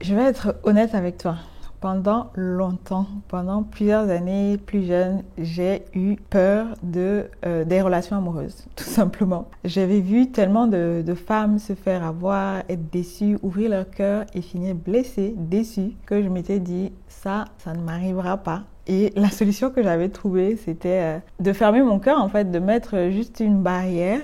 Je vais être honnête avec toi. Pendant longtemps, pendant plusieurs années plus jeune, j'ai eu peur des relations amoureuses, tout simplement. J'avais vu tellement de femmes se faire avoir, être déçues, ouvrir leur cœur et finir blessées, déçues, que je m'étais dit, ça ne m'arrivera pas. Et la solution que j'avais trouvée, c'était de fermer mon cœur, en fait, de mettre juste une barrière.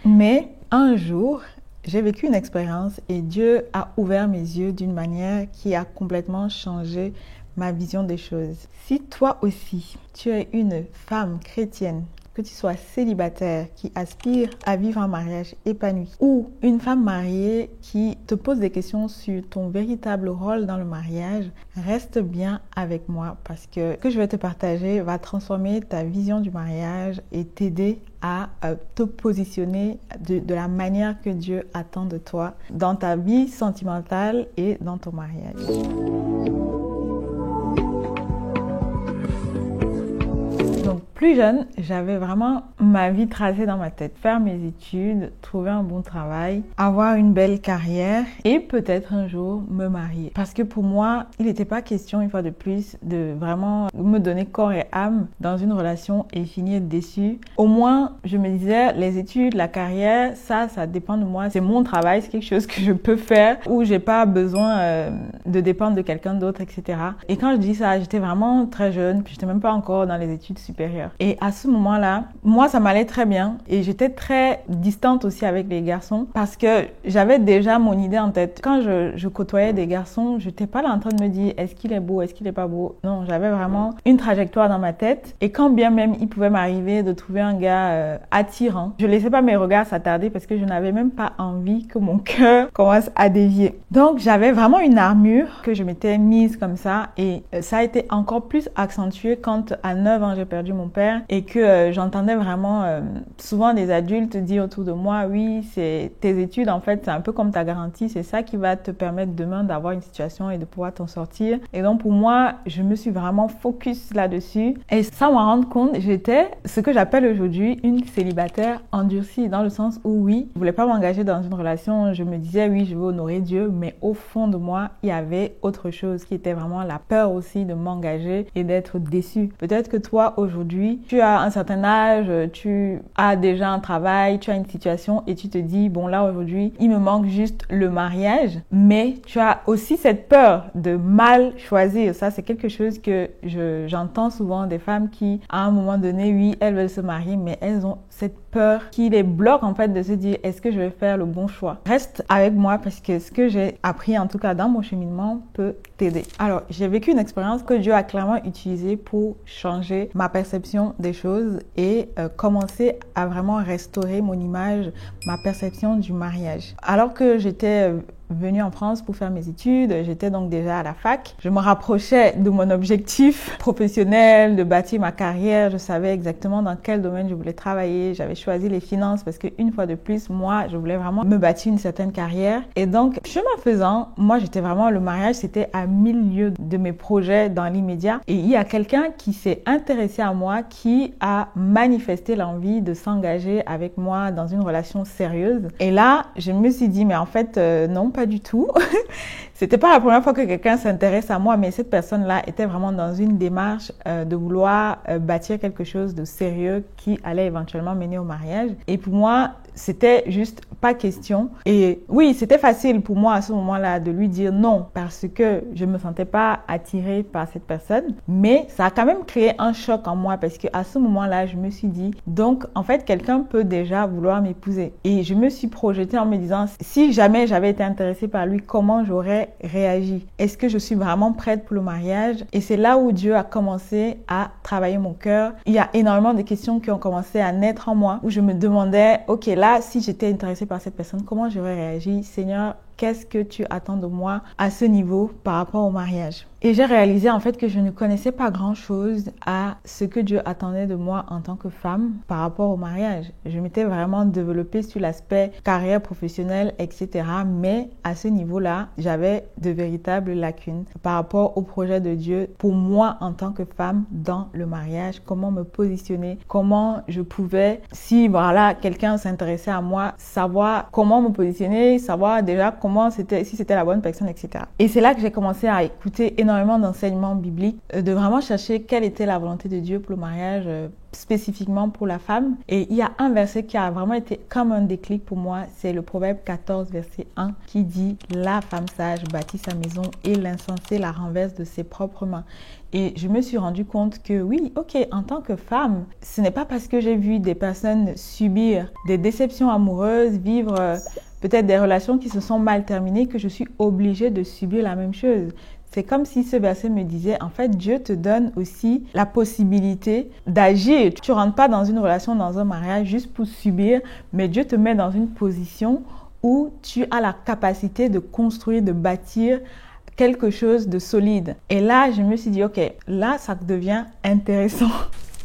Mais un jour, j'ai vécu une expérience et Dieu a ouvert mes yeux d'une manière qui a complètement changé ma vision des choses. Si toi aussi, tu es une femme chrétienne, que tu sois célibataire, qui aspire à vivre un mariage épanoui, ou une femme mariée qui te pose des questions sur ton véritable rôle dans le mariage, reste bien avec moi parce que ce que je vais te partager va transformer ta vision du mariage et t'aider à te positionner de la manière que Dieu attend de toi dans ta vie sentimentale et dans ton mariage. Donc, plus jeune, j'avais vraiment ma vie tracée dans ma tête. Faire mes études, trouver un bon travail, avoir une belle carrière et peut-être un jour me marier. Parce que pour moi, il n'était pas question, une fois de plus, de vraiment me donner corps et âme dans une relation et finir déçue. Au moins, je me disais, les études, la carrière, ça dépend de moi. C'est mon travail, c'est quelque chose que je peux faire où j'ai pas besoin de dépendre de quelqu'un d'autre, etc. Et quand je dis ça, j'étais vraiment très jeune, puis j'étais même pas encore dans les études supérieures. Et à ce moment-là, moi, ça m'allait très bien et j'étais très distante aussi avec les garçons parce que j'avais déjà mon idée en tête. Quand je côtoyais des garçons, je n'étais pas là en train de me dire est-ce qu'il est beau, est-ce qu'il est pas beau. Non, j'avais vraiment une trajectoire dans ma tête et quand bien même il pouvait m'arriver de trouver un gars attirant, je laissais pas mes regards s'attarder parce que je n'avais même pas envie que mon cœur commence à dévier. Donc, j'avais vraiment une armure que je m'étais mise comme ça et ça a été encore plus accentué quand à 9 ans j'ai perdu mon père et que j'entendais vraiment souvent des adultes dire autour de moi oui, c'est tes études en fait, c'est un peu comme ta garantie, c'est ça qui va te permettre demain d'avoir une situation et de pouvoir t'en sortir. Et donc pour moi, je me suis vraiment focus là-dessus et sans m'en rendre compte, j'étais ce que j'appelle aujourd'hui une célibataire endurcie dans le sens où oui, je voulais pas m'engager dans une relation, je me disais oui, je veux honorer Dieu, mais au fond de moi, il y avait autre chose qui était vraiment la peur aussi de m'engager et d'être déçue. Peut-être que toi aujourd'hui, tu as un certain âge, tu as déjà un travail, tu as une situation et tu te dis bon là aujourd'hui, il me manque juste le mariage, mais tu as aussi cette peur de mal choisir. Ça c'est quelque chose que j'entends souvent des femmes qui à un moment donné, oui, elles veulent se marier mais elles ont cette peur qui les bloque en fait de se dire est-ce que je vais faire le bon choix. Reste avec moi parce que ce que j'ai appris en tout cas dans mon cheminement peut t'aider. Alors j'ai vécu une expérience que Dieu a clairement utilisée pour changer ma perception des choses et commencer à vraiment restaurer mon image, ma perception du mariage. Alors que j'étais venue en France pour faire mes études, j'étais donc déjà à la fac. Je me rapprochais de mon objectif professionnel, de bâtir ma carrière. Je savais exactement dans quel domaine je voulais travailler. J'avais choisi les finances parce qu'une fois de plus, moi, je voulais vraiment me bâtir une certaine carrière. Et donc, chemin faisant, moi, j'étais vraiment, le mariage, c'était à 1000 lieues de mes projets dans l'immédiat. Et il y a quelqu'un qui s'est intéressé à moi, qui a manifesté l'envie de s'engager avec moi dans une relation sérieuse. Et là, je me suis dit, mais en fait, non, pas du tout. C'était pas la première fois que quelqu'un s'intéresse à moi, mais cette personne-là était vraiment dans une démarche de vouloir bâtir quelque chose de sérieux qui allait éventuellement mener au mariage. Et pour moi, c'était juste pas question. Et oui, c'était facile pour moi à ce moment-là de lui dire non parce que je me sentais pas attirée par cette personne. Mais ça a quand même créé un choc en moi parce que à ce moment-là, je me suis dit donc en fait quelqu'un peut déjà vouloir m'épouser. Et je me suis projetée en me disant si jamais j'avais été intéressée par lui, comment j'aurais réagi? Est-ce que je suis vraiment prête pour le mariage? Et c'est là où Dieu a commencé à travailler mon cœur. Il y a énormément de questions qui ont commencé à naître en moi où je me demandais ok là, si j'étais intéressée par cette personne, comment j'aurais réagi? Seigneur, qu'est-ce que tu attends de moi à ce niveau par rapport au mariage? Et j'ai réalisé en fait que je ne connaissais pas grand-chose à ce que Dieu attendait de moi en tant que femme par rapport au mariage. Je m'étais vraiment développée sur l'aspect carrière professionnelle, etc. Mais à ce niveau-là, j'avais de véritables lacunes par rapport au projet de Dieu pour moi en tant que femme dans le mariage. Comment me positionner, comment je pouvais, si voilà quelqu'un s'intéressait à moi, savoir comment me positionner, savoir déjà comment c'était, si c'était la bonne personne, etc. Et c'est là que j'ai commencé à écouter énormément d'enseignements bibliques, de vraiment chercher quelle était la volonté de Dieu pour le mariage, spécifiquement pour la femme. Et il y a un verset qui a vraiment été comme un déclic pour moi, c'est le Proverbe 14, verset 1, qui dit « La femme sage bâtit sa maison et l'insensé la renverse de ses propres mains ». Et je me suis rendu compte que oui, ok, en tant que femme, ce n'est pas parce que j'ai vu des personnes subir des déceptions amoureuses, vivre peut-être des relations qui se sont mal terminées, que je suis obligée de subir la même chose. C'est comme si ce verset me disait, en fait, Dieu te donne aussi la possibilité d'agir. Tu ne rentres pas dans une relation, dans un mariage juste pour subir, mais Dieu te met dans une position où tu as la capacité de construire, de bâtir quelque chose de solide. Et là, je me suis dit, ok, là, ça devient intéressant.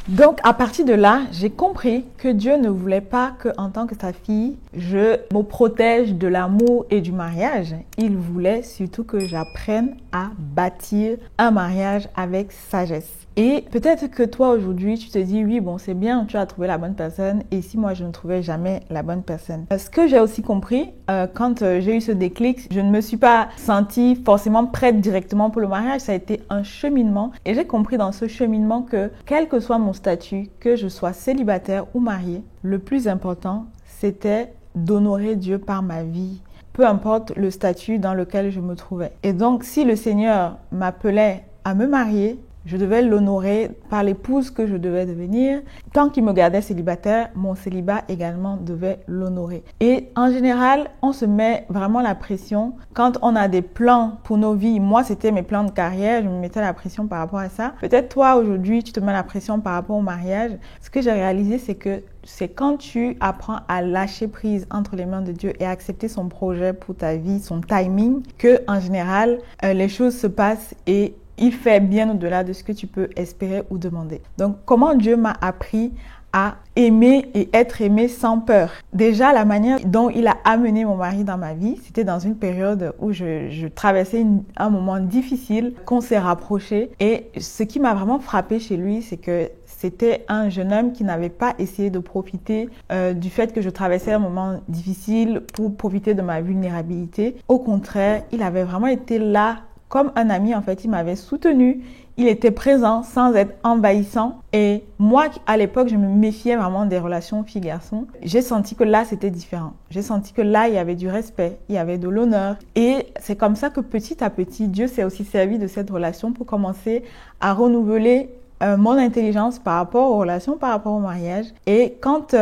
Donc, à partir de là, j'ai compris que Dieu ne voulait pas que, en tant que sa fille, je me protège de l'amour et du mariage. Il voulait surtout que j'apprenne à bâtir un mariage avec sagesse. Et peut-être que toi, aujourd'hui, tu te dis, oui, bon, c'est bien, tu as trouvé la bonne personne. Et si moi, je ne trouvais jamais la bonne personne. Ce que j'ai aussi compris, quand j'ai eu ce déclic, je ne me suis pas sentie forcément prête directement pour le mariage. Ça a été un cheminement. Et j'ai compris dans ce cheminement que, quel que soit mon statut, que je sois célibataire ou mariée, le plus important, c'était d'honorer Dieu par ma vie. Peu importe le statut dans lequel je me trouvais. Et donc, si le Seigneur m'appelait à me marier, je devais l'honorer par l'épouse que je devais devenir. Tant qu'il me gardait célibataire, mon célibat également devait l'honorer. Et en général, on se met vraiment la pression quand on a des plans pour nos vies. Moi, c'était mes plans de carrière, je me mettais la pression par rapport à ça. Peut-être toi, aujourd'hui, tu te mets la pression par rapport au mariage. Ce que j'ai réalisé, c'est que c'est quand tu apprends à lâcher prise entre les mains de Dieu et à accepter son projet pour ta vie, son timing, que en général, les choses se passent et il fait bien au-delà de ce que tu peux espérer ou demander. Donc, comment Dieu m'a appris à aimer et être aimé sans peur. Déjà, la manière dont il a amené mon mari dans ma vie, c'était dans une période où je traversais un moment difficile, qu'on s'est rapprochés. Et ce qui m'a vraiment frappée chez lui, c'est que c'était un jeune homme qui n'avait pas essayé de profiter du fait que je traversais un moment difficile pour profiter de ma vulnérabilité. Au contraire, il avait vraiment été là comme un ami. En fait, il m'avait soutenu, il était présent sans être envahissant. Et moi, à l'époque, je me méfiais vraiment des relations filles-garçons. J'ai senti que là, c'était différent. J'ai senti que là, il y avait du respect, il y avait de l'honneur. Et c'est comme ça que petit à petit, Dieu s'est aussi servi de cette relation pour commencer à renouveler mon intelligence par rapport aux relations, par rapport au mariage. Et quand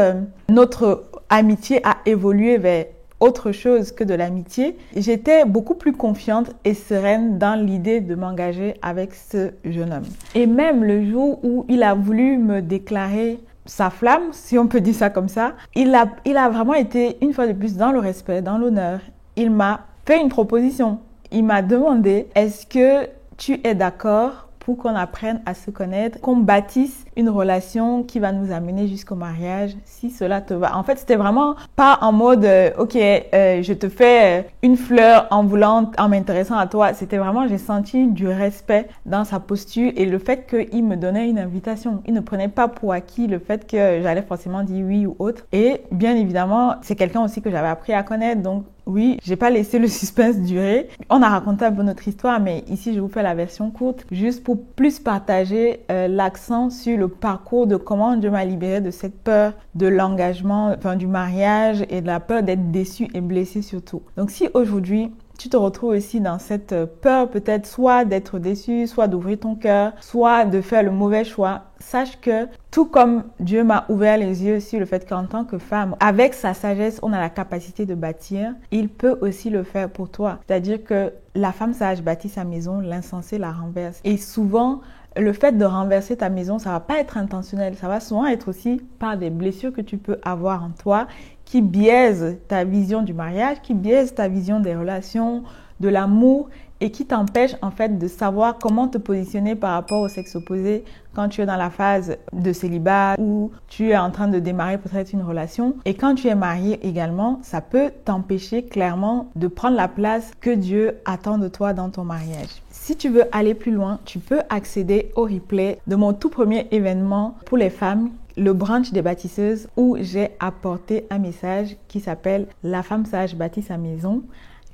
notre amitié a évolué vers autre chose que de l'amitié, j'étais beaucoup plus confiante et sereine dans l'idée de m'engager avec ce jeune homme. Et même le jour où il a voulu me déclarer sa flamme, si on peut dire ça comme ça, il a vraiment été une fois de plus dans le respect, dans l'honneur. Il m'a fait une proposition. Il m'a demandé, est-ce que tu es d'accord pour qu'on apprenne à se connaître, qu'on bâtisse une relation qui va nous amener jusqu'au mariage, si cela te va. En fait, c'était vraiment pas en mode, je te fais une fleur en m'intéressant à toi. C'était vraiment, j'ai senti du respect dans sa posture et le fait qu'il me donnait une invitation. Il ne prenait pas pour acquis le fait que j'allais forcément dire oui ou autre. Et bien évidemment, c'est quelqu'un aussi que j'avais appris à connaître, donc oui, j'ai pas laissé le suspense durer. On a raconté un peu notre histoire, mais ici, je vous fais la version courte, juste pour plus partager l'accent sur le parcours de comment Dieu m'a libérée de cette peur de l'engagement, du mariage et de la peur d'être déçue et blessée surtout. Donc, si aujourd'hui, tu te retrouves aussi dans cette peur peut-être soit d'être déçu, soit d'ouvrir ton cœur, soit de faire le mauvais choix, sache que tout comme Dieu m'a ouvert les yeux sur le fait qu'en tant que femme, avec sa sagesse, on a la capacité de bâtir, il peut aussi le faire pour toi. C'est-à-dire que la femme sage bâtit sa maison, l'insensé la renverse. Et souvent, le fait de renverser ta maison, ça va pas être intentionnel, ça va souvent être aussi par des blessures que tu peux avoir en toi qui biaisent ta vision du mariage, qui biaisent ta vision des relations, de l'amour et qui t'empêchent en fait de savoir comment te positionner par rapport au sexe opposé quand tu es dans la phase de célibat ou tu es en train de démarrer peut-être une relation. Et quand tu es marié également, ça peut t'empêcher clairement de prendre la place que Dieu attend de toi dans ton mariage. Si tu veux aller plus loin, tu peux accéder au replay de mon tout premier événement pour les femmes, le brunch des bâtisseuses, où j'ai apporté un message qui s'appelle « La femme sage bâtit sa maison ».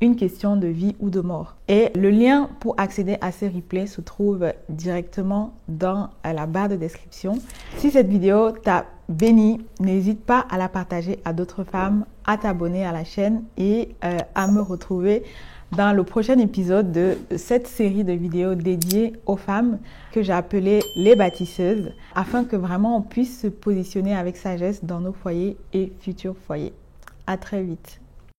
une question de vie ou de mort. Et le lien pour accéder à ces replays se trouve directement dans la barre de description. Si cette vidéo t'a béni, n'hésite pas à la partager à d'autres femmes, à t'abonner à la chaîne et à me retrouver dans le prochain épisode de cette série de vidéos dédiées aux femmes que j'ai appelée les bâtisseuses, afin que vraiment on puisse se positionner avec sagesse dans nos foyers et futurs foyers. À très vite.